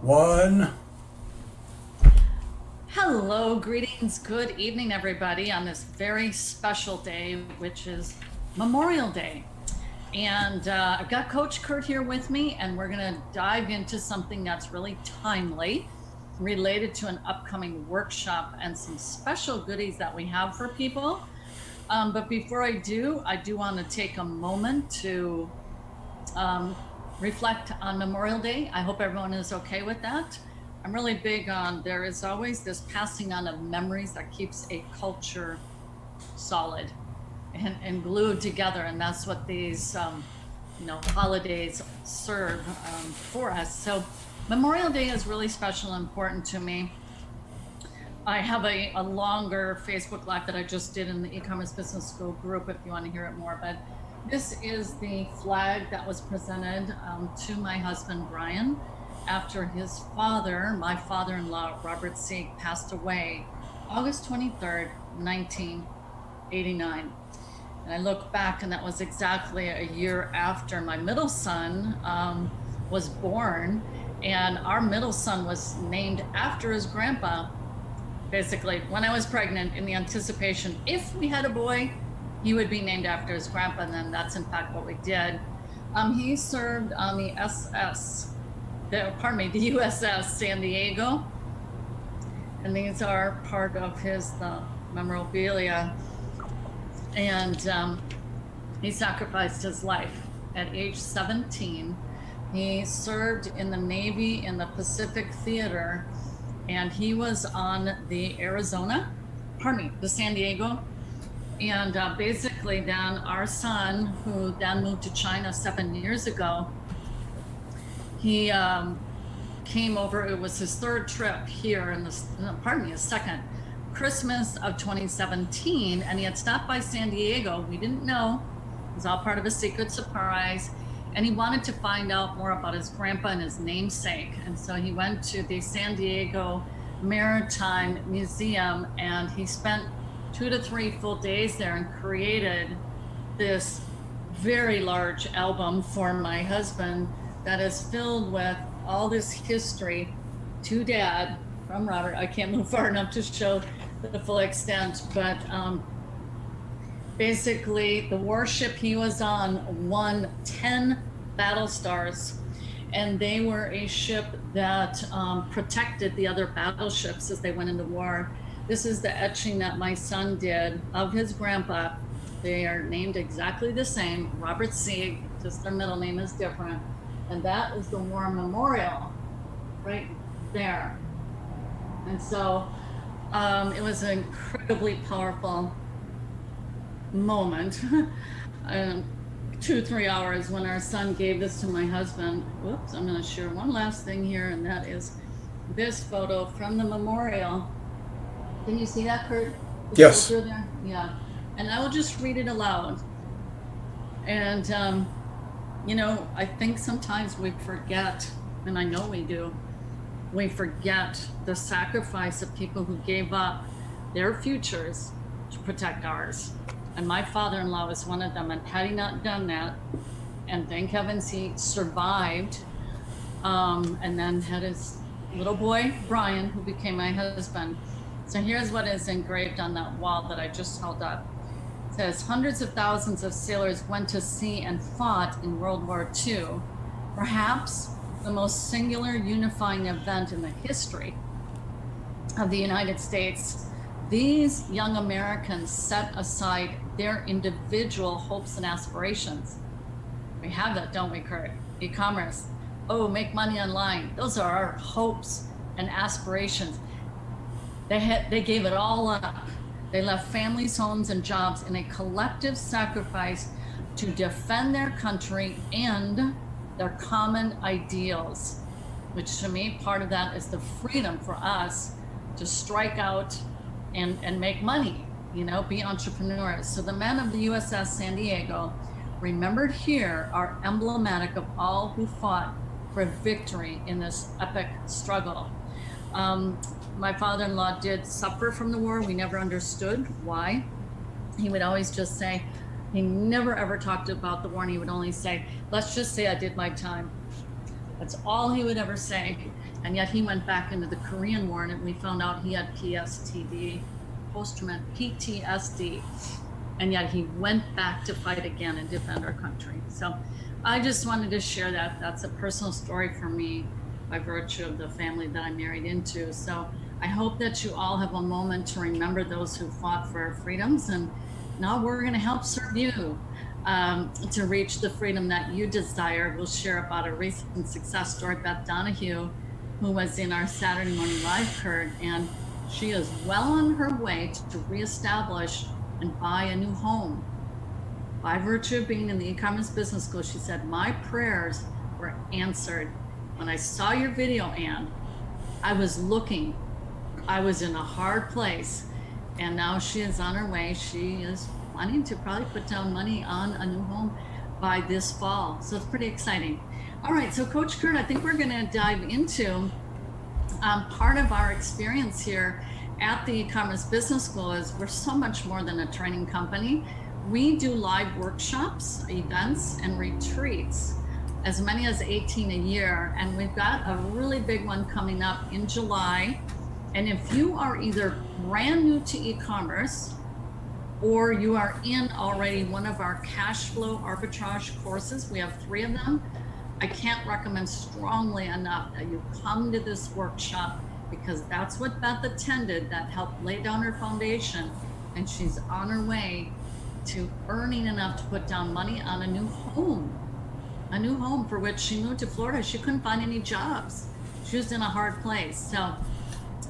One. Hello, greetings, good evening, everybody, on this very special day, which is Memorial Day. And I've got Coach Kurt here with me, and we're going to dive into something that's really timely related to an upcoming workshop and some special goodies that we have for people. But before I do want to take a moment to reflect on Memorial Day. I hope everyone is okay with that. I'm really big on there is always this passing on of memories that keeps a culture solid and glued together, and that's what these holidays serve for us. So Memorial Day is really special and important to me. I have a longer Facebook Live that I just did in the e-commerce business school group if you want to hear it more, but this is the flag that was presented to my husband, Brian, after his father, my father-in-law, Robert Sieg, passed away August 23rd, 1989. And I look back, and that was exactly a year after my middle son was born. And our middle son was named after his grandpa, basically, when I was pregnant, in the anticipation, if we had a boy, he would be named after his grandpa, and then that's in fact what we did. He served on the the USS San Diego, and these are part of his memorabilia. And he sacrificed his life at age 17. He served in the Navy in the Pacific Theater, and he was on the San Diego. And basically then our son, who then moved to China 7 years ago, he came over. It was his third trip here his second Christmas of 2017. And he had stopped by San Diego. We didn't know. It was all part of a secret surprise. And he wanted to find out more about his grandpa and his namesake. And so he went to the San Diego Maritime Museum, and he spent 2 to 3 full days there and created this very large album for my husband that is filled with all this history to Dad from Robert. I can't move far enough to show the full extent, but basically the warship he was on won 10 battle stars, and they were a ship that protected the other battleships as they went into war. This is the etching that my son did of his grandpa. They are named exactly the same, Robert Sieg, just their middle name is different. And that is the war memorial right there. And so it was an incredibly powerful moment. 2-3 hours when our son gave this to my husband. Whoops, I'm going to share one last thing here, and that is this photo from the memorial. Can you see that, Kurt? Yes. There? Yeah. And I will just read it aloud. And, I think sometimes we forget, and I know we do, we forget the sacrifice of people who gave up their futures to protect ours. And my father-in-law was one of them. And had he not done that, and thank heavens he survived, and then had his little boy, Brian, who became my husband. So here's what is engraved on that wall that I just held up. It says, hundreds of thousands of sailors went to sea and fought in World War II. Perhaps the most singular unifying event in the history of the United States. These young Americans set aside their individual hopes and aspirations. We have that, don't we, Kurt? E-commerce. Oh, make money online. Those are our hopes and aspirations. They gave it all up. They left families, homes, and jobs in a collective sacrifice to defend their country and their common ideals, which to me, part of that is the freedom for us to strike out and make money, be entrepreneurs. So the men of the USS San Diego, remembered here, are emblematic of all who fought for victory in this epic struggle. My father-in-law did suffer from the war. We never understood why. He would always just say, he never ever talked about the war, and he would only say, let's just say I did my time. That's all he would ever say. And yet he went back into the Korean War, and we found out he had PSTD, post-traumatic PTSD. And yet he went back to fight again and defend our country. So I just wanted to share that. That's a personal story for me by virtue of the family that I married into. So I hope that you all have a moment to remember those who fought for our freedoms. And now we're going to help serve you to reach the freedom that you desire. We'll share about a recent success story, Beth Donahue, who was in our Saturday Morning Live, Kurt, and she is well on her way to reestablish and buy a new home. By virtue of being in the e-commerce business school, she said, my prayers were answered. When I saw your video, Ann, I was looking. I was in a hard place. And now she is on her way. She is planning to probably put down money on a new home by this fall. So it's pretty exciting. All right, so Coach Kurt, I think we're going to dive into part of our experience here at the e-commerce business school. Is we're so much more than a training company. We do live workshops, events, and retreats, as many as 18 a year. And we've got a really big one coming up in July. And if you are either brand new to e-commerce or you are in already one of our cash flow arbitrage courses, we have 3 of them. I can't recommend strongly enough that you come to this workshop, because that's what Beth attended, that helped lay down her foundation. And she's on her way to earning enough to put down money on a new home for which she moved to Florida. She couldn't find any jobs. She was in a hard place. So,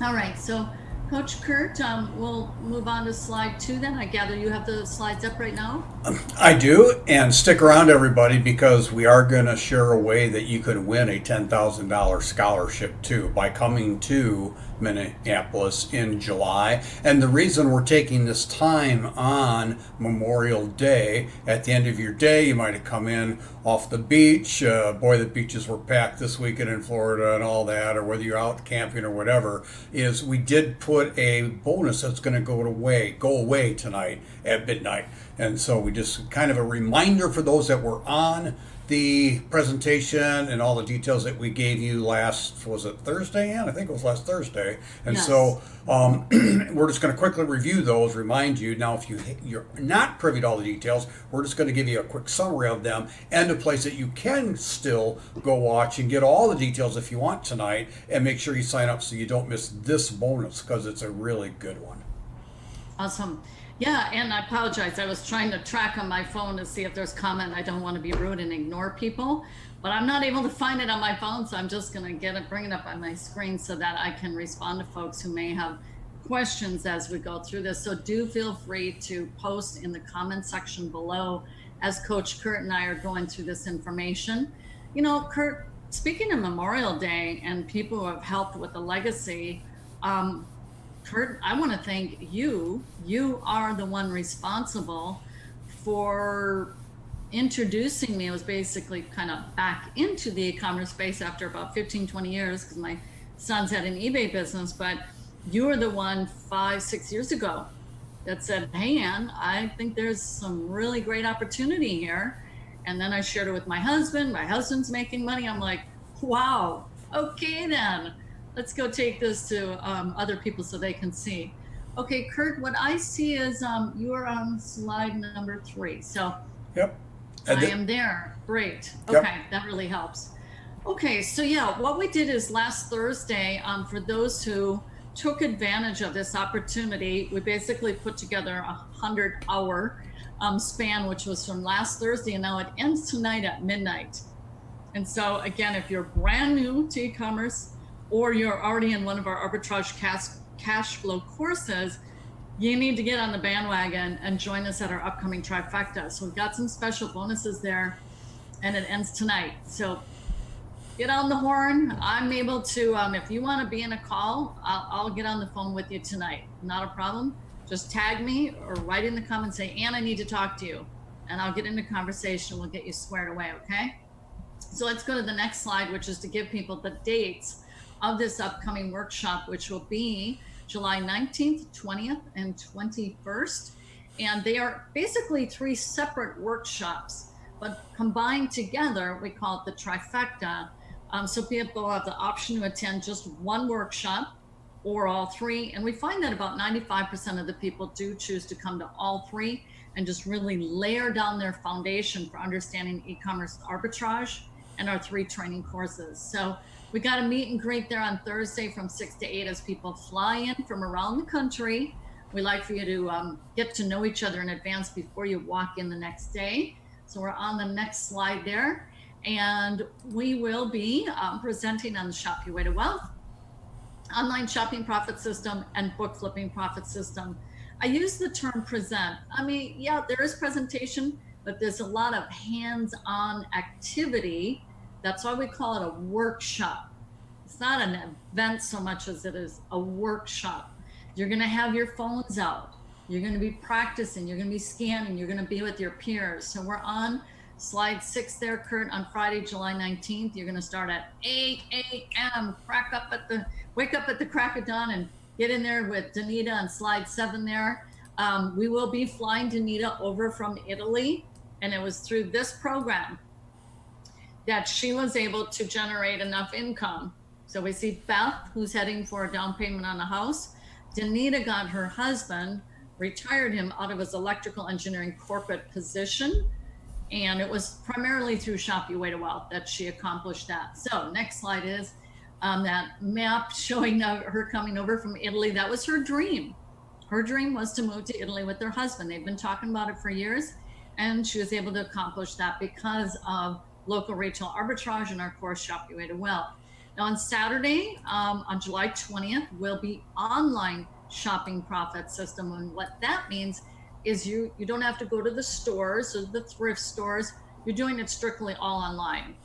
all right. So Coach Kurt, we'll move on to slide 2 then. I gather you have the slides up right now? I do, and stick around, everybody, because we are going to share a way that you could win a $10,000 scholarship too by coming to Minneapolis in July. And the reason we're taking this time on Memorial Day, at the end of your day, you might have come in off the beach. Boy, the beaches were packed this weekend in Florida and all that, or whether you're out camping or whatever, is we did put a bonus that's going to go away tonight at midnight. And so we just kind of a reminder for those that were on the presentation and all the details that we gave you last, was it Thursday, Ann? I think it was last Thursday. And Yes. so we're just going to quickly review those, remind you. Now, if you're not privy to all the details, we're just going to give you a quick summary of them and a place that you can still go watch and get all the details if you want tonight, and make sure you sign up so you don't miss this bonus, because it's a really good one. Awesome. Yeah, and I apologize. I was trying to track on my phone to see if there's comment. I don't want to be rude and ignore people, but I'm not able to find it on my phone, so I'm just going to bring it up on my screen so that I can respond to folks who may have questions as we go through this. So do feel free to post in the comment section below as Coach Kurt and I are going through this information. You know, Kurt, speaking of Memorial Day and people who have helped with the legacy, Kurt, I want to thank you. You are the one responsible for introducing me. It was basically kind of back into the e-commerce space after about 15, 20 years, because my sons had an eBay business. But you were the one 5-6 years ago that said, hey, Ann, I think there's some really great opportunity here. And then I shared it with my husband. My husband's making money. I'm like, wow, okay then. Let's go take this to other people so they can see. Okay, Kurt, what I see is you are on slide number 3. So Yep. I am there. Great. Yep. Okay, that really helps. Okay, so yeah, what we did is last Thursday, for those who took advantage of this opportunity, we basically put together a 100-hour span, which was from last Thursday, and now it ends tonight at midnight. And so again, if you're brand new to e-commerce, or you're already in one of our arbitrage cash flow courses, you need to get on the bandwagon and join us at our upcoming trifecta. So we've got some special bonuses there, and it ends tonight. So get on the horn. I'm able to, if you want to be in a call, I'll get on the phone with you tonight. Not a problem. Just tag me or write in the comments, say, Ann, I need to talk to you. And I'll get into conversation. We'll get you squared away, okay? So let's go to the next slide, which is to give people the dates of this upcoming workshop, which will be July 19th, 20th, and 21st. And they are basically 3 separate workshops, but combined together, we call it the trifecta. So people have the option to attend just one workshop or all three. And we find that about 95% of the people do choose to come to all three and just really layer down their foundation for understanding e-commerce arbitrage and our three training courses. So we got a meet and greet there on Thursday from 6 to 8 as people fly in from around the country. We like for you to get to know each other in advance before you walk in the next day. So we're on the next slide there. And we will be presenting on the Shop Your Way to Wealth, online shopping profit system, and book flipping profit system. I use the term present. I mean, yeah, there is presentation, but there's a lot of hands-on activity. That's why we call it a workshop. It's not an event so much as it is a workshop. You're going to have your phones out. You're going to be practicing. You're going to be scanning. You're going to be with your peers. So we're on slide 6 there, Kurt, on Friday, July 19th. You're going to start at 8 a.m. Wake up at the crack of dawn and get in there with Danita on slide 7 there. We will be flying Danita over from Italy, and it was through this program that she was able to generate enough income. So we see Beth, who's heading for a down payment on a house. Danita got her husband, retired him out of his electrical engineering corporate position. And it was primarily through Shop Your Way to Wealth that she accomplished that. So next slide is that map showing her coming over from Italy. That was her dream. Her dream was to move to Italy with her husband. They've been talking about it for years, and she was able to accomplish that because of local retail arbitrage and our course Shop Your Way to Wealth. Now on Saturday, on July 20th, will be online shopping profit system. And what that means is you don't have to go to the stores or the thrift stores. You're doing it strictly all online.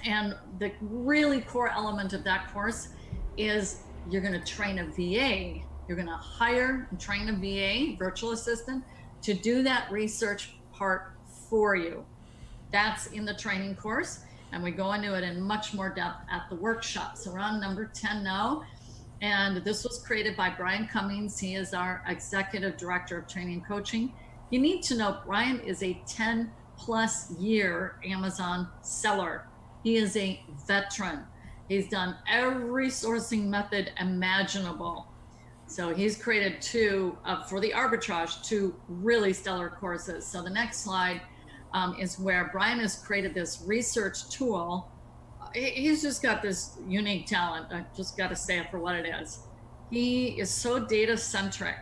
And the really core element of that course is you're going to train a VA. You're going to hire and train a VA, virtual assistant, to do that research part for you. That's in the training course, and we go into it in much more depth at the workshop. So we're on number 10 now. And this was created by Brian Cummings. He is our Executive Director of Training and Coaching. You need to know Brian is a 10+ year Amazon seller. He is a veteran. He's done every sourcing method imaginable. So he's created for the arbitrage, 2 really stellar courses. So the next slide is where Brian has created this research tool. He's just got this unique talent. I just got to say it for what it is. He is so data centric.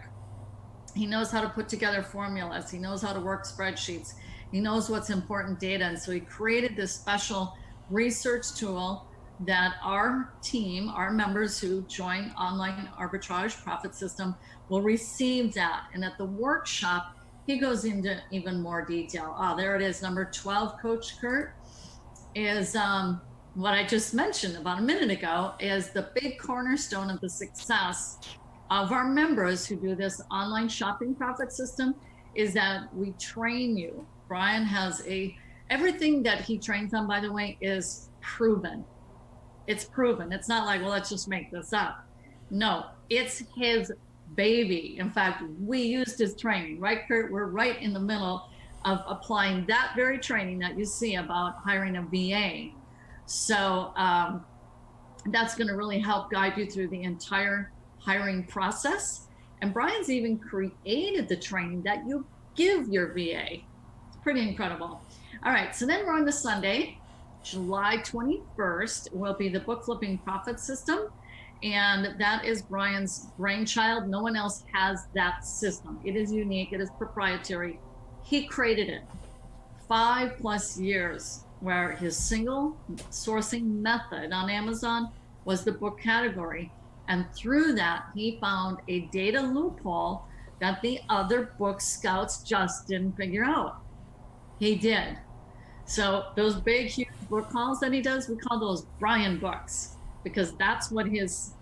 He knows how to put together formulas. He knows how to work spreadsheets. He knows what's important data. And so he created this special research tool that our team, our members who join online arbitrage profit system, will receive that. And at the workshop, he goes into even more detail. There it is. Number 12, Coach Kurt, is what I just mentioned about a minute ago, is the big cornerstone of the success of our members who do this online shopping profit system is that we train you. Brian has everything that he trains on, by the way, is proven. It's proven. It's not like, well, let's just make this up. No, it's his baby. In fact, we used his training, right, Kurt? We're right in the middle of applying that very training that you see about hiring a VA. So that's going to really help guide you through the entire hiring process. And Brian's even created the training that you give your VA. It's pretty incredible. All right, so then we're on to Sunday, July 21st, will be the book flipping profit system. And that is Brian's brainchild. No one else has that system. It is unique. It is proprietary. He created it. 5+ years where his single sourcing method on Amazon was the book category. And through that, he found a data loophole that the other book scouts just didn't figure out. He did. So those big, huge book hauls that he does, we call those Brian books, because that's what his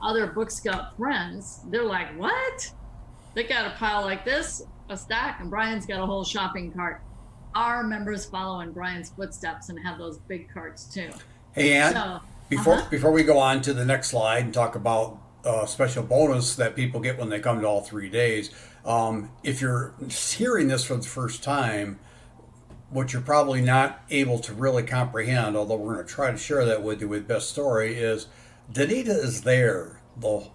other book scout friends, they're like, what? They got a pile like this, a stack, and Brian's got a whole shopping cart. Our members follow in Brian's footsteps and have those big carts too. Hey, Ann, before we go on to the next slide and talk about special bonus that people get when they come to all 3 days, if you're hearing this for the first time, what you're probably not able to really comprehend, although we're going to try to share that with you with best story, is Danita is there the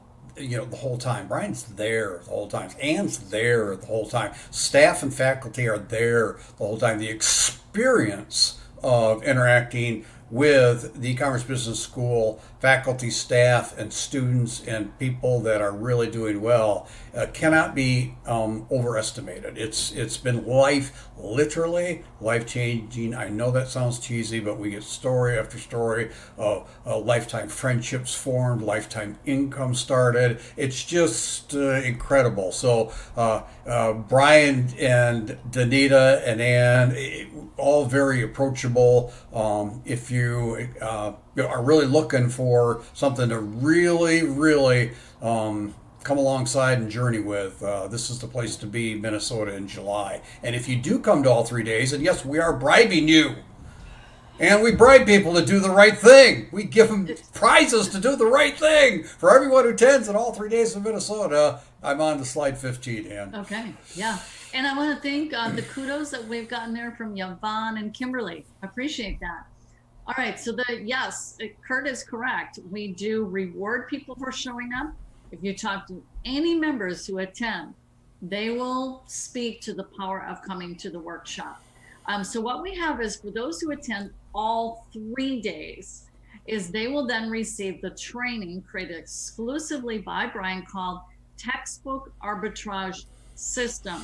whole time. Brian's there the whole time. Ann's there the whole time. Staff and faculty are there the whole time. The experience of interacting with the e-commerce business school faculty, staff, and students and people that are really doing well cannot be overestimated. It's been literally life changing. I know that sounds cheesy, but we get story after story of lifetime friendships formed, lifetime income started. It's just incredible. So Brian and Danita and Ann, all very approachable. If you are really looking for something to really come alongside and journey with, this is the place to be, Minnesota in July. And if you do come to all 3 days, and yes, we are bribing you. And we bribe people to do the right thing. We give them prizes to do the right thing. For everyone who attends in all 3 days of Minnesota, I'm on to slide 15, Ann. Okay, yeah. And I want to thank the kudos that we've gotten there from Yvonne and Kimberly. Appreciate that. All right, so yes, Kurt is correct. We do reward people for showing up. If you talk to any members who attend, they will speak to the power of coming to the workshop. So what we have is for those who attend all 3 days, is they will then receive the training created exclusively by Brian called Textbook Arbitrage System.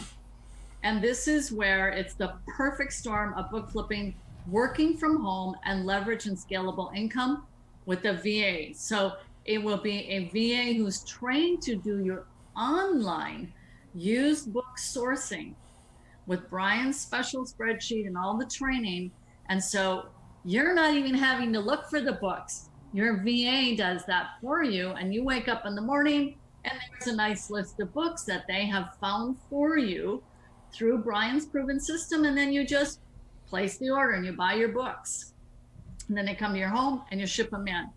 And this is where it's the perfect storm of book flipping, working from home, and leverage and scalable income with a VA. So it will be a VA who's trained to do your online used book sourcing with Brian's special spreadsheet and all the training. And so you're not even having to look for the books. Your VA does that for you, and you wake up in the morning and there's a nice list of books that they have found for you through Brian's proven system. And then you just place the order and you buy your books. And then they come to your home and you ship them in.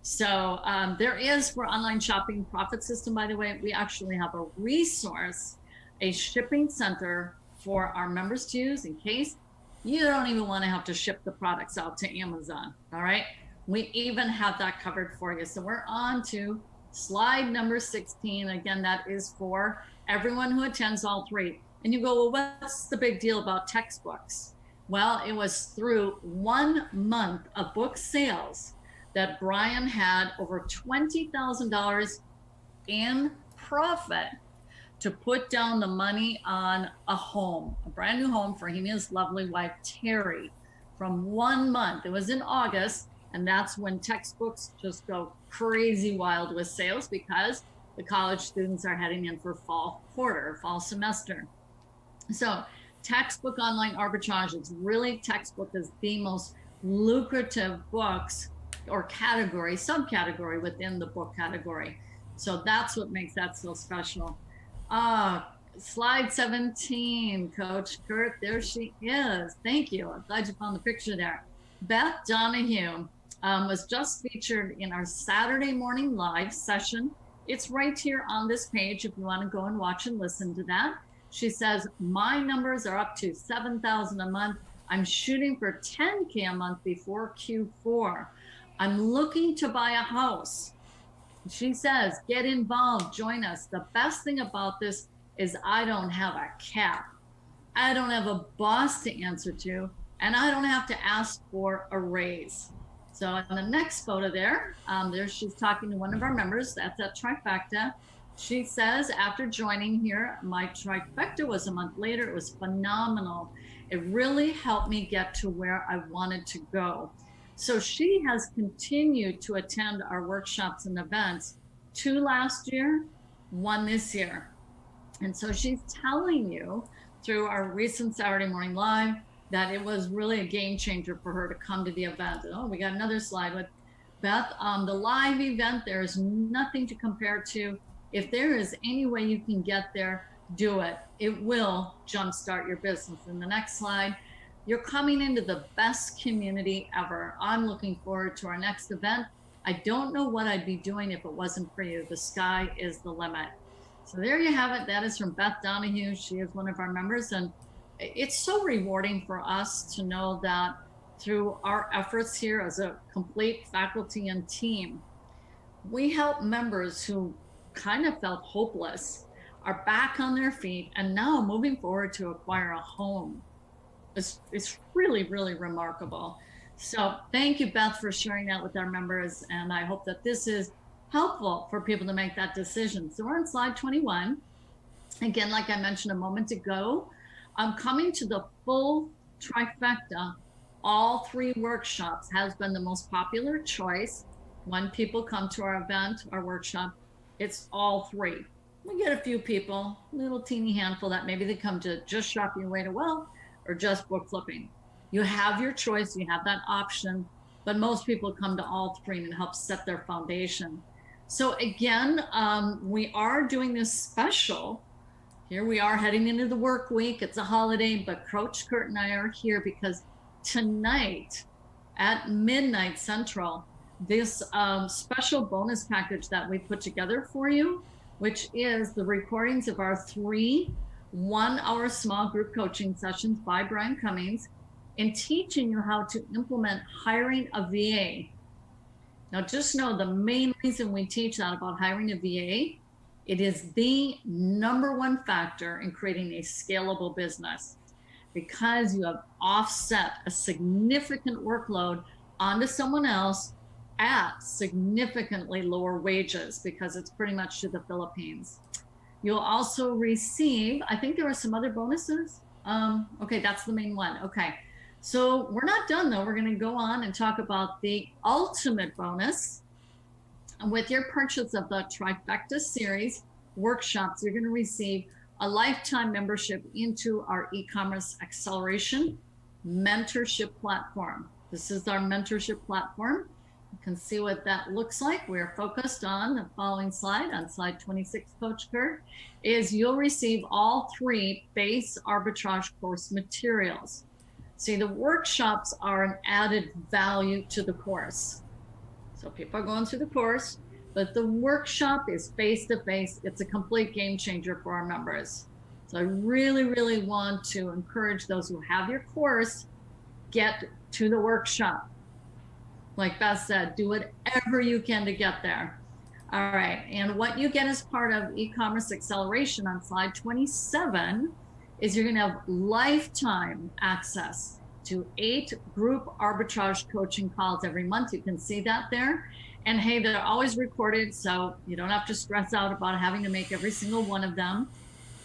So there is, for online shopping profit system, by the way, we actually have a resource, a shipping center for our members to use in case you don't even want to have to ship the products out to Amazon. All right. We even have that covered for you. So we're on to slide number 16. Again, that is for everyone who attends all 3. And you go, well, what's the big deal about textbooks? Well, it was through 1 month of book sales that Brian had over $20,000 in profit to put down the money on a home, a brand new home for him and his lovely wife, Terry, from 1 month. It was in August, and that's when textbooks just go crazy wild with sales because the college students are heading in for fall quarter, fall semester. So textbook online arbitrage, it's really textbook is the most lucrative books or category, subcategory within the book category. So that's what makes that so special. Slide 17, Coach Kurt, there she is. Thank you. I'm glad you found the picture there. Beth Donahue was just featured in our Saturday morning live session. It's right here on this page if you want to go and watch and listen to that. She says, my numbers are up to 7,000 a month. I'm shooting for 10K a month before Q4. I'm looking to buy a house. She says, get involved, join us. The best thing about this is I don't have a cap. I don't have a boss to answer to, and I don't have to ask for a raise. So on the next photo there she's talking to one of our members. That's at Trifecta. She says, after joining here, my trifecta was a month later. It was phenomenal. It really helped me get to where I wanted to go. So she has continued to attend our workshops and events, 2 last year, 1 this year. And so she's telling you through our recent Saturday morning live that it was really a game changer for her to come to the event. Oh, we got another slide with Beth. The live event, there's nothing to compare to. If there is any way you can get there, do it. It will jumpstart your business. In the next slide, you're coming into the best community ever. I'm looking forward to our next event. I don't know what I'd be doing if it wasn't for you. The sky is the limit. So there you have it. That is from Beth Donahue. She is one of our members. And it's so rewarding for us to know that through our efforts here as a complete faculty and team, we help members who kind of felt hopeless are back on their feet and now moving forward to acquire a home. It's really, really remarkable. So thank you, Beth, for sharing that with our members. And I hope that this is helpful for people to make that decision. So we're on slide 21. Again, like I mentioned a moment ago, I'm coming to the full trifecta. All 3 workshops has been the most popular choice. When people come to our event, our workshop, it's all 3. We get a few people, a little teeny handful that maybe they come to just shop your way to wealth or just book flipping. You have your choice, you have that option, but most people come to all 3 and it helps set their foundation. So again, we are doing this special. Here we are heading into the work week. It's a holiday, but Coach Kurt and I are here because tonight at midnight Central, this special bonus package that we put together for you, which is the recordings of our 3 one-hour small group coaching sessions by Brian Cummings in teaching you how to implement hiring a VA. Now, just know the main reason we teach that about hiring a VA, it is the #1 factor in creating a scalable business, because you have offset a significant workload onto someone else at significantly lower wages, because it's pretty much to the Philippines. You'll also receive, I think there are some other bonuses. Okay, that's the main one. Okay, so we're not done though. We're going to go on and talk about the ultimate bonus. With your purchase of the Trifecta series workshops, you're going to receive a lifetime membership into our e-commerce acceleration mentorship platform. This is our mentorship platform. You can see what that looks like. We're focused on the following slide, on slide 26, Coach Kurt, is you'll receive all 3 base arbitrage course materials. See, the workshops are an added value to the course. So people are going through the course, but the workshop is face-to-face. It's a complete game changer for our members. So I really, really want to encourage those who have your course, get to the workshop. Like Beth said, do whatever you can to get there. All right, and what you get as part of e-commerce acceleration on slide 27 is you're gonna have lifetime access to 8 group arbitrage coaching calls every month. You can see that there. And hey, they're always recorded, so you don't have to stress out about having to make every single one of them.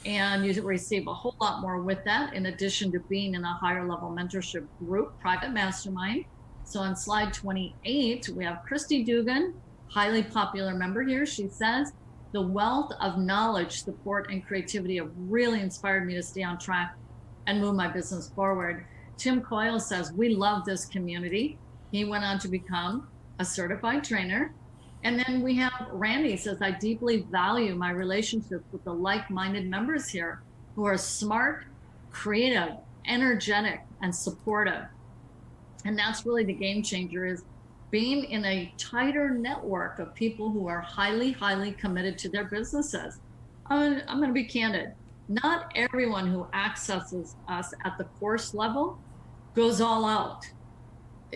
And you receive a whole lot more with that, in addition to being in a higher level mentorship group, private mastermind. So on slide 28, we have Christy Dugan, highly popular member here. She says, the wealth of knowledge, support, and creativity have really inspired me to stay on track and move my business forward. Tim Coyle says, we love this community. He went on to become a certified trainer. And then we have Randy says, I deeply value my relationships with the like-minded members here who are smart, creative, energetic, and supportive. And that's really the game changer, is being in a tighter network of people who are highly, highly committed to their businesses. I'm going to be candid. Not everyone who accesses us at the course level goes all out.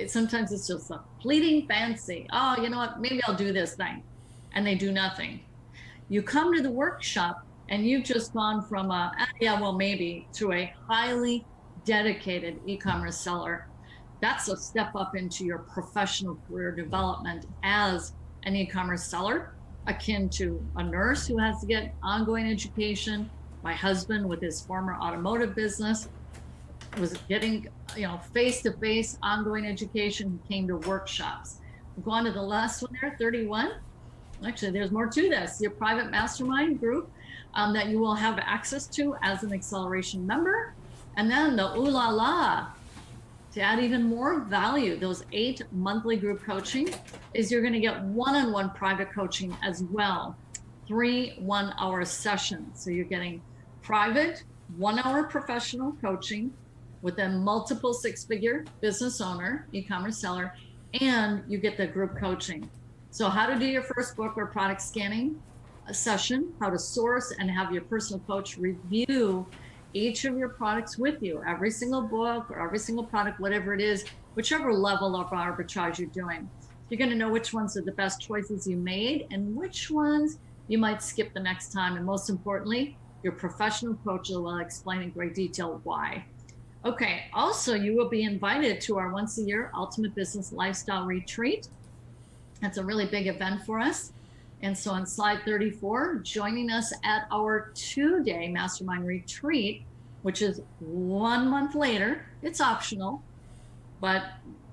Sometimes it's just a fleeting fancy. Oh, you know what? Maybe I'll do this thing. And they do nothing. You come to the workshop and you've just gone from yeah, well, maybe, to a highly dedicated e-commerce seller. That's a step up into your professional career development as an e-commerce seller, akin to a nurse who has to get ongoing education. My husband, with his former automotive business, was getting, face-to-face ongoing education. He came to workshops. We'll go on to the last one there, 31. Actually, there's more to this. Your private mastermind group that you will have access to as an acceleration member. And then the ooh la la, to add even more value, those 8 monthly group coaching, is you're going to get one-on-one private coaching as well. 3 one-hour sessions. So you're getting private 1-hour professional coaching with a multiple 6-figure business owner, e-commerce seller, and you get the group coaching. So how to do your first book or product scanning session, how to source and have your personal coach review each of your products with you, every single book or every single product, whatever it is, whichever level of arbitrage you're doing. You're going to know which ones are the best choices you made and which ones you might skip the next time. And most importantly, your professional coach will explain in great detail why. Okay, also, you will be invited to our once a year Ultimate Business Lifestyle Retreat. That's a really big event for us. And so on slide 34, joining us at our 2-day mastermind retreat, which is 1 month later, it's optional, but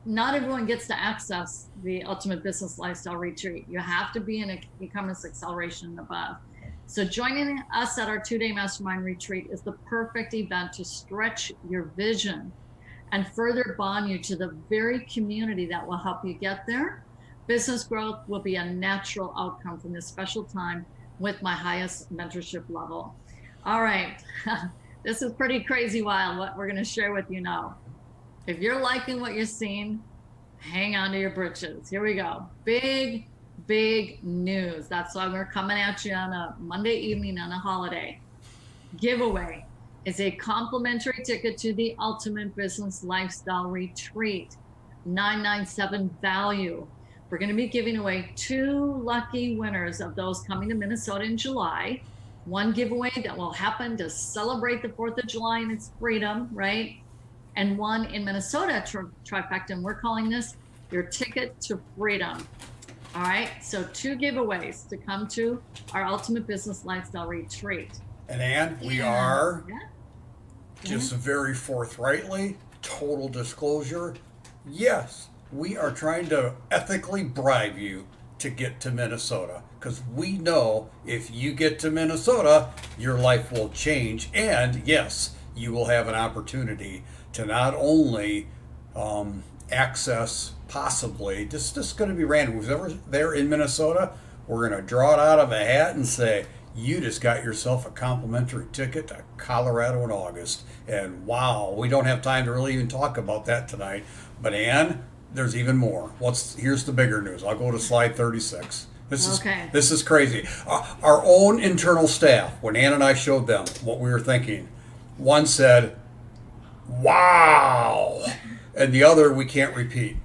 not everyone gets to access the Ultimate Business Lifestyle Retreat. You have to be in e-commerce acceleration and above. So joining us at our 2-day mastermind retreat is the perfect event to stretch your vision and further bond you to the very community that will help you get there. Business growth will be a natural outcome from this special time with my highest mentorship level. All right, this is pretty crazy wild what we're going to share with you now. If you're liking what you're seeing, hang on to your britches. Here we go. Big news. That's why we're coming at you on a Monday evening on a holiday. Giveaway is a complimentary ticket to the Ultimate Business Lifestyle Retreat. $997 value. We're going to be giving away 2 lucky winners of those coming to Minnesota in July. One giveaway that will happen to celebrate the 4th of July and its freedom, right? And one in Minnesota trifecta, and we're calling this your ticket to freedom. All right, so 2 giveaways to come to our Ultimate Business Lifestyle Retreat. And Ann, we are just very forthrightly, total disclosure. Yes, we are trying to ethically bribe you to get to Minnesota, because we know if you get to Minnesota, your life will change. And yes, you will have an opportunity to not only access possibly, this is going to be random, who's ever there in Minnesota, we're going to draw it out of a hat and say, you just got yourself a complimentary ticket to Colorado in August. And wow, we don't have time to really even talk about that tonight. But Ann, there's even more. Here's the bigger news. I'll go to slide 36. This is crazy. Our own internal staff, when Ann and I showed them what we were thinking, one said, wow, and the other we can't repeat.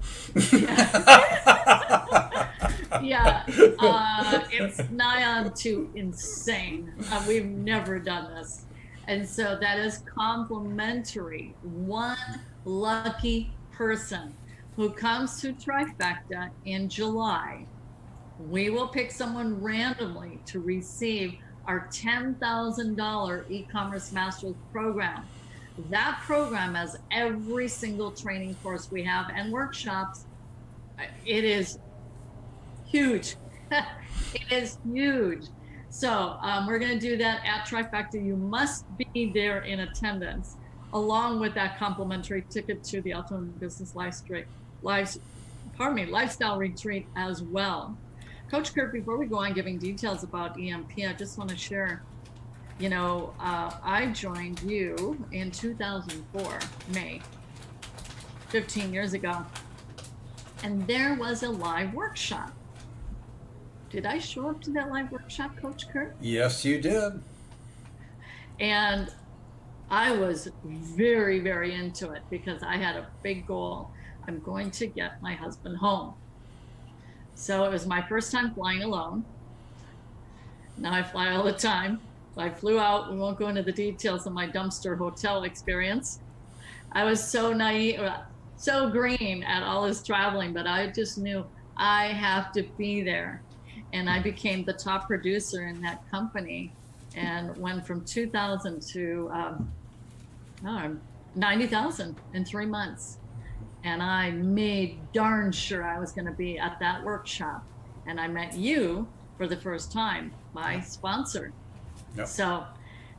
Yeah, it's nigh on to insane. We've never done this. And so that is complimentary. One lucky person who comes to Trifecta in July. We will pick someone randomly to receive our $10,000 e-commerce masters program. That program has every single training course we have and workshops. It is huge. It is huge. So we're going to do that at Trifecta. You must be there in attendance, along with that complimentary ticket to the Ultimate Business Lifestyle Retreat as well. Coach Kirk, before we go on giving details about EMP, I just want to share, I joined you in 2004, May, 15 years ago, and there was a live workshop. Did I show up to that live workshop, Coach Kirk? Yes, you did. And I was very, very into it because I had a big goal. I'm going to get my husband home. So it was my first time flying alone. Now I fly all the time. So I flew out. We won't go into the details of my dumpster hotel experience. I was so naive, so green at all this traveling, but I just knew I have to be there. And I became the top producer in that company and went from 2,000 to 90,000 in 3 months. And I made darn sure I was going to be at that workshop. And I met you for the first time, my sponsor. Yep. So,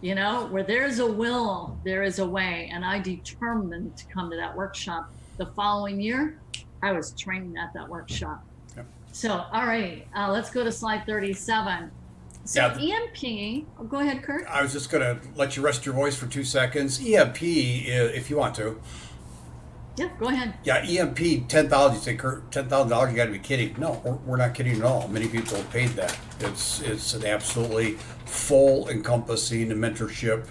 where there's a will, there is a way. And I determined to come to that workshop. The following year, I was training at that workshop. Yep. So, all right, let's go to slide 37. So EMP, go ahead, Kurt. I was just going to let you rest your voice for 2 seconds. EMP, if you want to. Yeah, go ahead. Yeah, EMP, $10,000. You say, Kurt, $10,000, you got to be kidding. No, we're not kidding at all. Many people have paid that. It's an absolutely full encompassing mentorship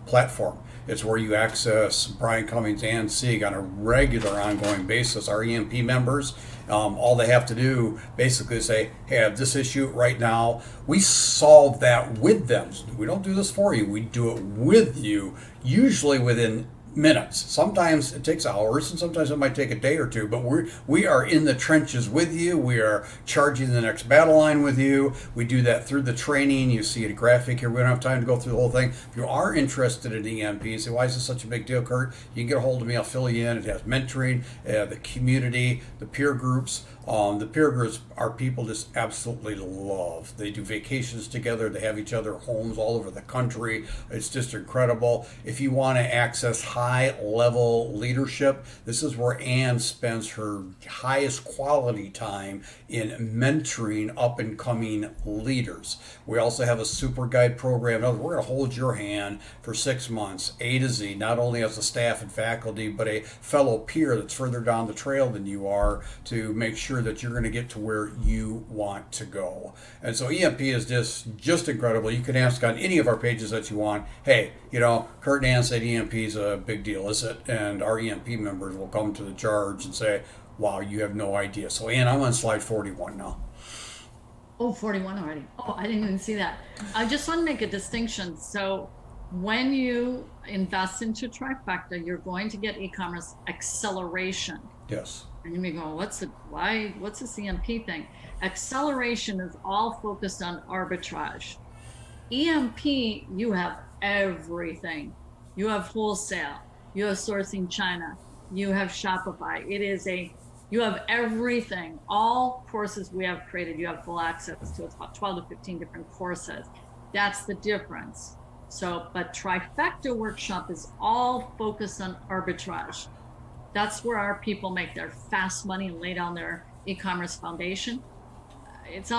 platform. It's where you access Brian Cummings and Sieg on a regular, ongoing basis. Our EMP members, all they have to do basically is say, "Hey, I have this issue right now." We solve that with them. We don't do this for you. We do it with you, usually within minutes. Sometimes it takes hours, and sometimes it might take a day or two. But we are in the trenches with you. We are charging the next battle line with you. We do that through the training. You see a graphic here. We don't have time to go through the whole thing. If you are interested in EMP, say, "Why is this such a big deal, Kurt?" You can get a hold of me. I'll fill you in. It has mentoring, the community, the peer groups. The peer groups are people just absolutely love. They do vacations together. They have each other homes all over the country. It's just incredible. If you want to access high level leadership, this is where Ann spends her highest quality time in mentoring up and coming leaders. We also have a super guide program. We're going to hold your hand for 6 months, A to Z, not only as a staff and faculty, but a fellow peer that's further down the trail than you are, to make sure that you're going to get to where you want to go. And so EMP is just incredible. You can ask on any of our pages that you want, "Hey, Kurt and Ann said EMP is a big deal, is it?" And our EMP members will come to the charge and say, "Wow, you have no idea." So Ann, I'm on slide 41 now. Oh, 41 already. Oh, I didn't even see that. I just want to make a distinction. So when you invest into Trifecta, you're going to get e-commerce acceleration. Yes. And you may go, what's this EMP thing? Acceleration is all focused on arbitrage. EMP, you have everything. You have wholesale, you have sourcing China, you have Shopify. You have everything. All courses we have created, you have full access to. It's about 12 to 15 different courses. That's the difference. So, but Trifecta Workshop is all focused on arbitrage. That's where our people make their fast money and lay down their e-commerce foundation. It's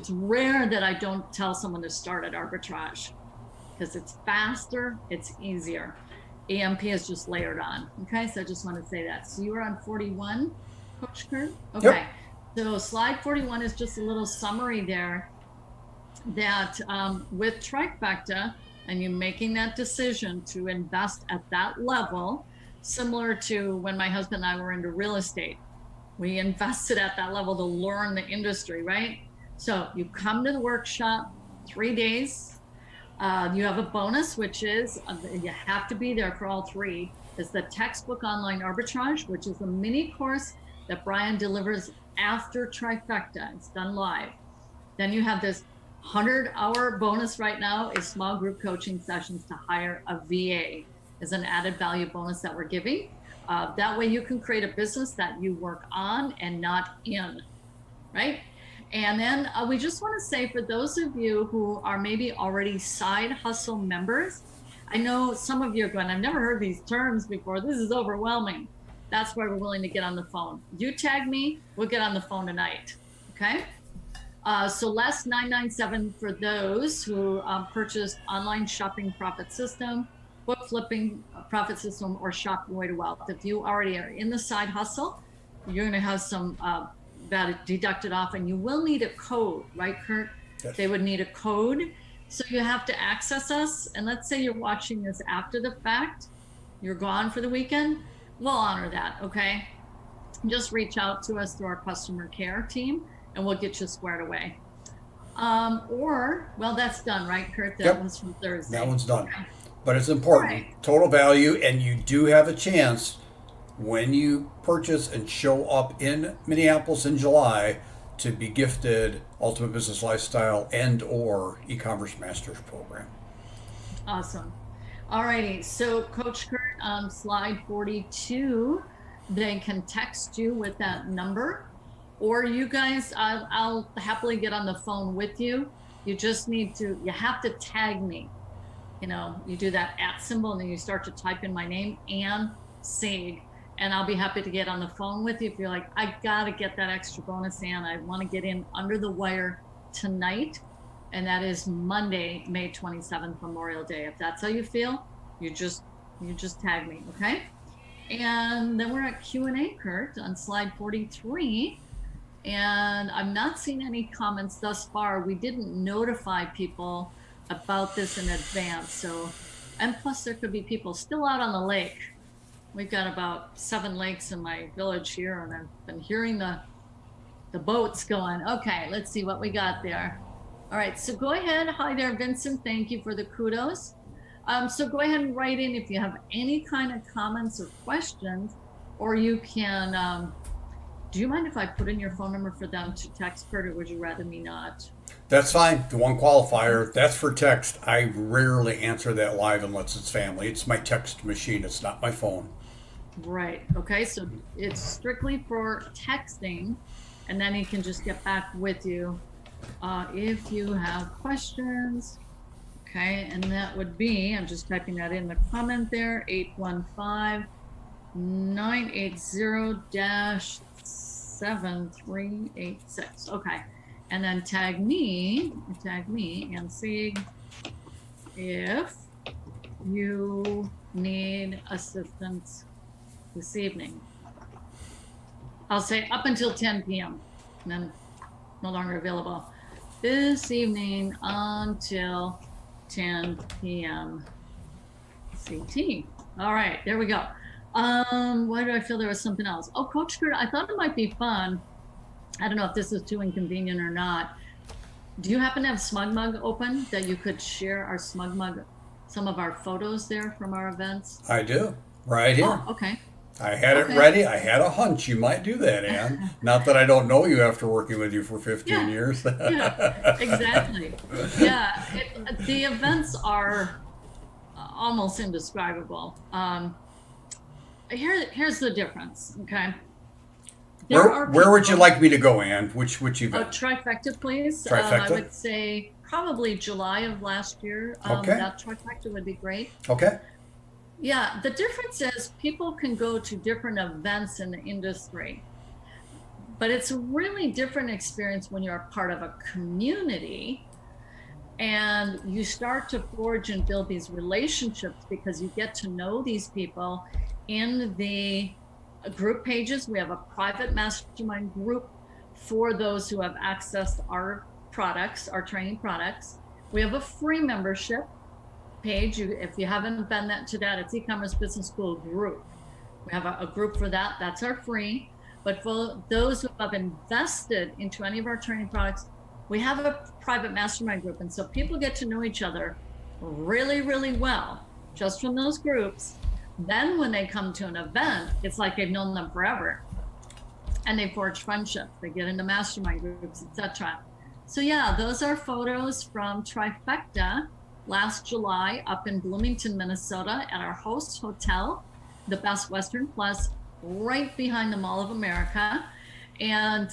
rare that I don't tell someone to start at arbitrage, because it's faster, it's easier. EMP is just layered on. Okay, so I just want to say that. So you were on 41, Coach Kurt? Okay. Yep. So slide 41 is just a little summary there that with Trifecta, and you making that decision to invest at that level, similar to when my husband and I were into real estate. We invested at that level to learn the industry, right? So you come to the workshop, 3 days. You have a bonus, which is, you have to be there for all three, is the textbook online arbitrage, which is a mini course that Brian delivers after Trifecta. It's done live. Then you have this 100-hour bonus right now, is small group coaching sessions to hire a VA, is an added value bonus that we're giving. That way you can create a business that you work on and not in, right? And then we just want to say, for those of you who are maybe already side hustle members, I know some of you are going, "I've never heard these terms before. This is overwhelming." That's why we're willing to get on the phone. You tag me, we'll get on the phone tonight, okay? So less $997 for those who purchased online shopping profit system, book flipping profit system, or shop your way to wealth. If you already are in the side hustle, you're going to have some that deducted off, and you will need a code, right, Kurt? Yes. They would need a code. So you have to access us. And let's say you're watching this after the fact, you're gone for the weekend, we'll honor that, okay? Just reach out to us through our customer care team, and we'll get you squared away. Well, that's done, right, Kurt? That one's from Thursday. That one's done. Okay. But it's important. Right. Total value, and you do have a chance when you purchase and show up in Minneapolis in July to be gifted Ultimate Business Lifestyle and or e-commerce masters program. Awesome. All righty. So Coach Kurt, on slide 42, they can text you with that number, or you guys, I'll happily get on the phone with you. You just need to, you have to tag me. You do that @ symbol, and then you start to type in my name, Ann Sieg, and I'll be happy to get on the phone with you if you're like, "I gotta get that extra bonus, Ann. I want to get in under the wire tonight." And that is Monday, May 27th, Memorial Day. If that's how you feel, you just tag me, okay? And then we're at Q&A, Kurt, on slide 43. And I'm not seeing any comments thus far. We didn't notify people about this in advance. So And plus there could be people still out on the lake. We've got about 7 lakes in my village here, and I've been hearing the boats going. Okay, let's see what we got there. All right, so go ahead. Hi there, Vincent. Thank you for the kudos. So go ahead and write in if you have any kind of comments or questions, or you can, do you mind if I put in your phone number for them to text, Kurt, or would you rather me not? That's fine. The one qualifier, that's for text. I rarely answer that live unless it's family. It's my text machine. It's not my phone. Right. Okay. So it's strictly for texting, and then he can just get back with you if you have questions. Okay. And that would be, I'm just typing that in the comment there, 815-980-7386. Okay. And then tag me and see if you need assistance this evening. I'll say up until 10 p.m. and then no longer available. This evening until 10 p.m. CT. All right, there we go. Why do I feel there was something else? Oh, Coach Kurt, I thought it might be fun. I don't know if this is too inconvenient or not. Do you happen to have SmugMug open that you could share our SmugMug, some of our photos there from our events? I do. Right here. Oh, okay. I had it ready. I had a hunch you might do that, Ann. Not that I don't know you after working with you for 15 years. Yeah, exactly. Yeah, the events are almost indescribable. Here's the difference, okay? Where would you like me to go, Ann? Which event? Trifecta, please. Trifecta? I would say probably July of last year. Okay. That trifecta would be great. Okay. Yeah, the difference is people can go to different events in the industry, but it's a really different experience when you're a part of a community and you start to forge and build these relationships because you get to know these people in the group pages. We have a private mastermind group for those who have accessed our products, our training products. We have a free membership page. If you haven't been to that, it's e-commerce business school group. We have a group for that. That's our free. But for those who have invested into any of our training products, we have a private mastermind group. And so people get to know each other really, really well just from those groups. Then when they come to an event, it's like they've known them forever and they forge friendships. They get into mastermind groups, etc. So yeah, those are photos from Trifecta last July up in Bloomington, Minnesota at our host hotel, the Best Western Plus, right behind the Mall of America. And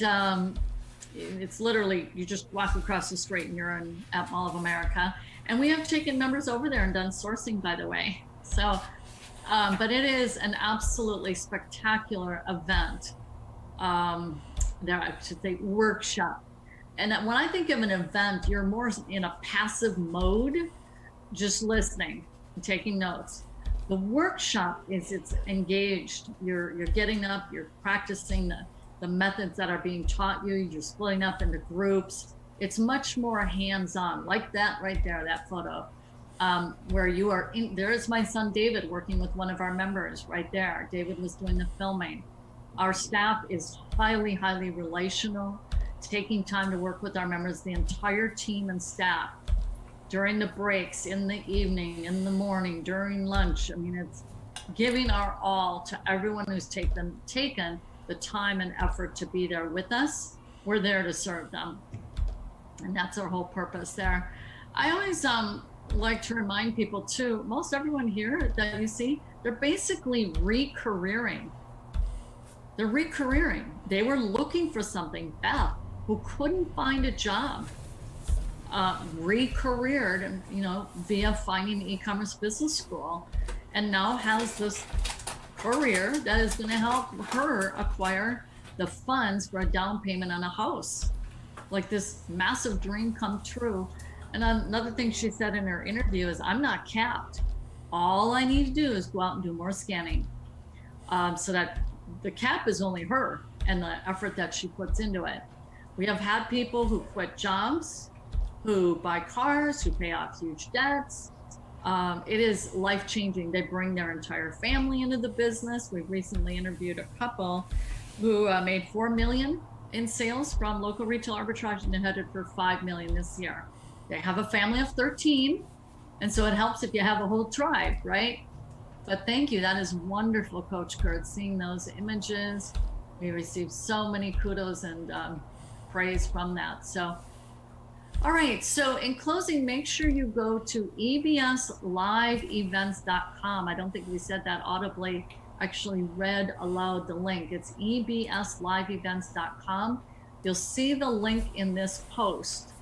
it's literally, you just walk across the street and you're at Mall of America. And we have taken members over there and done sourcing, by the way. So, but it is an absolutely spectacular event. There, I should say, workshop. And when I think of an event, you're more in a passive mode, just listening and taking notes. The workshop is it's engaged. You're getting up, you're practicing the methods that are being taught you, you're splitting up into groups. It's much more hands-on, like that right there, that photo, where you are in. There is my son David working with one of our members right there. David was doing the filming. Our staff is highly, highly relational, taking time to work with our members, the entire team and staff, during the breaks, in the evening, in the morning, during lunch. I mean, it's giving our all to everyone who's taken the time and effort to be there with us. We're there to serve them. And that's our whole purpose there. I always like to remind people too, most everyone here that you see, they're basically re-careering. They're re-careering. They were looking for something, Beth, who couldn't find a job, re-careered, via finding e-commerce business school, and now has this career that is going to help her acquire the funds for a down payment on a house. Like this massive dream come true. And another thing she said in her interview is, I'm not capped. All I need to do is go out and do more scanning. So that the cap is only her and the effort that she puts into it. We have had people who quit jobs, who buy cars, who pay off huge debts, It is life-changing. They bring their entire family into the business. We've recently interviewed a couple who made 4 million in sales from local retail arbitrage and they're headed for 5 million this year. They have a family of 13, and so it helps if you have a whole tribe, right? But thank you. That is wonderful, Coach Kurt, seeing those images. We received so many kudos and praise from that. So, all right. So in closing, make sure you go to ebsliveevents.com. I don't think we said that audibly, actually read aloud the link. It's ebsliveevents.com. You'll see the link in this post,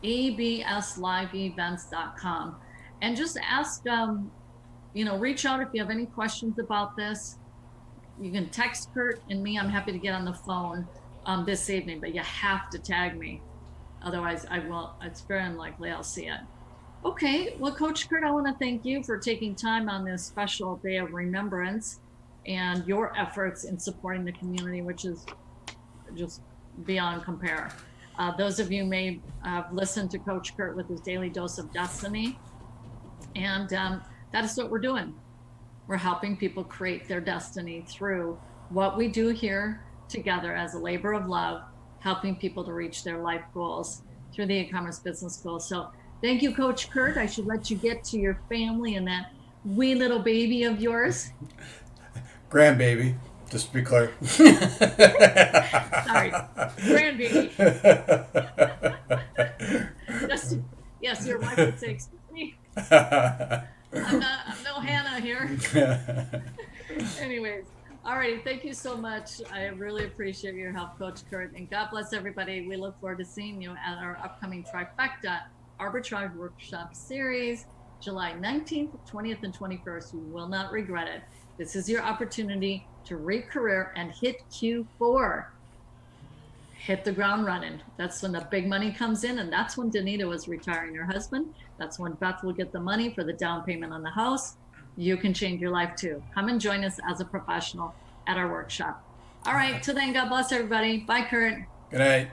ebsliveevents.com. And just ask, reach out if you have any questions about this. You can text Kurt and me. I'm happy to get on the phone this evening, but you have to tag me. Otherwise, I won't. It's very unlikely I'll see it. Okay. Well, Coach Kurt, I want to thank you for taking time on this special day of remembrance and your efforts in supporting the community, which is just beyond compare. Those of you may have listened to Coach Kurt with his daily dose of destiny. And that is what we're doing. We're helping people create their destiny through what we do here together as a labor of love, helping people to reach their life goals through the e-commerce business school. So thank you, Coach Kurt. I should let you get to your family and that wee little baby of yours. Grandbaby, just to be clear. Sorry, grandbaby. Yes, your wife would say, excuse me. I'm no Hannah here. Anyways, all right. Thank you so much. I really appreciate your help, Coach Kurt. And God bless everybody. We look forward to seeing you at our upcoming Trifecta Arbitrage Workshop Series, July 19th, 20th, and 21st. You will not regret it. This is your opportunity to re-career and hit Q4. Hit the ground running. That's when the big money comes in, and that's when Danita was retiring her husband. That's when Beth will get the money for the down payment on the house. You can change your life too. Come and join us as a professional at our workshop. All right, till then, God bless everybody. Bye, Kurt. Good night.